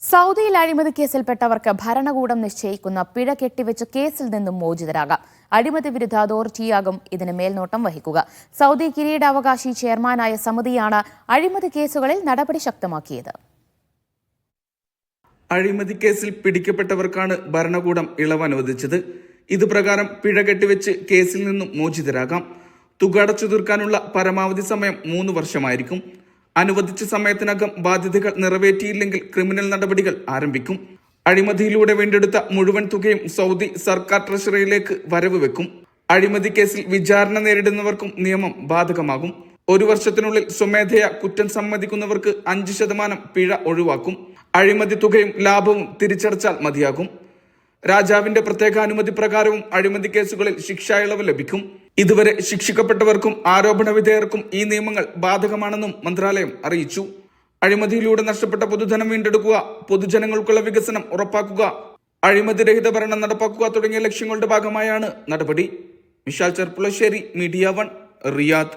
സൗദിയിൽ അഴിമതി കേസിൽപ്പെട്ടവർക്ക് ഭരണകൂടം നിശ്ചയിക്കുന്ന പിഴ കെട്ടിവെച്ച് കേസിൽ നിന്നും മോചിതരാകാം. അഴിമതി വിരുദ്ധ അതോറിറ്റിയാകും ഇതിന് മേൽനോട്ടം വഹിക്കുക. സൗദി കിരീടാവകാശി ചെയർമാനായ സമിതിയാണ് അഴിമതി കേസുകളിൽ നടപടി ശക്തമാക്കിയത്. അഴിമതി കേസിൽ പിടിക്കപ്പെട്ടവർക്കാണ് ഭരണകൂടം ഇളവ് അനുവദിച്ചത്. ഇതുപ്രകാരം പിഴ കെട്ടിവെച്ച് കേസിൽ നിന്നും മോചിതരാകാം. തുക അടച്ചു തീർക്കാനുള്ള പരമാവധി സമയം 3 വർഷമായിരിക്കും. അനുവദിച്ച സമയത്തിനകം ബാധ്യതകൾ നിറവേറ്റിയില്ലെങ്കിൽ ക്രിമിനൽ നടപടികൾ ആരംഭിക്കും. അഴിമതിയിലൂടെ വീണ്ടെടുത്ത മുഴുവൻ തുകയും സൗദി സർക്കാർ ട്രഷറിയിലേക്ക് വരവ് വെക്കും. അഴിമതി കേസിൽ വിചാരണ നേരിടുന്നവർക്കും നിയമം ബാധകമാകും. 1 വർഷത്തിനുള്ളിൽ സ്വമേധയാ കുറ്റം സമ്മതിക്കുന്നവർക്ക് 5% പിഴ ഒഴിവാക്കും. അഴിമതി തുകയും ലാഭവും തിരിച്ചടച്ചാൽ മതിയാകും. രാജാവിന്റെ പ്രത്യേക അനുമതി പ്രകാരവും അഴിമതി കേസുകളിൽ ശിക്ഷാ ഇളവ് ലഭിക്കും. ഇതുവരെ ശിക്ഷിക്കപ്പെട്ടവർക്കും ആരോപണ വിധേയർക്കും ഈ നിയമങ്ങൾ ബാധകമാണെന്നും മന്ത്രാലയം അറിയിച്ചു. അഴിമതിയിലൂടെ നഷ്ടപ്പെട്ട പൊതുധനം വീണ്ടെടുക്കുക, പൊതുജനങ്ങൾക്കുള്ള വികസനം ഉറപ്പാക്കുക, അഴിമതിരഹിത ഭരണം നടപ്പാക്കുക തുടങ്ങിയ ലക്ഷ്യങ്ങളുടെ ഭാഗമായാണ് നടപടി. Vishal Cherpulassery, media 1, Riyadh.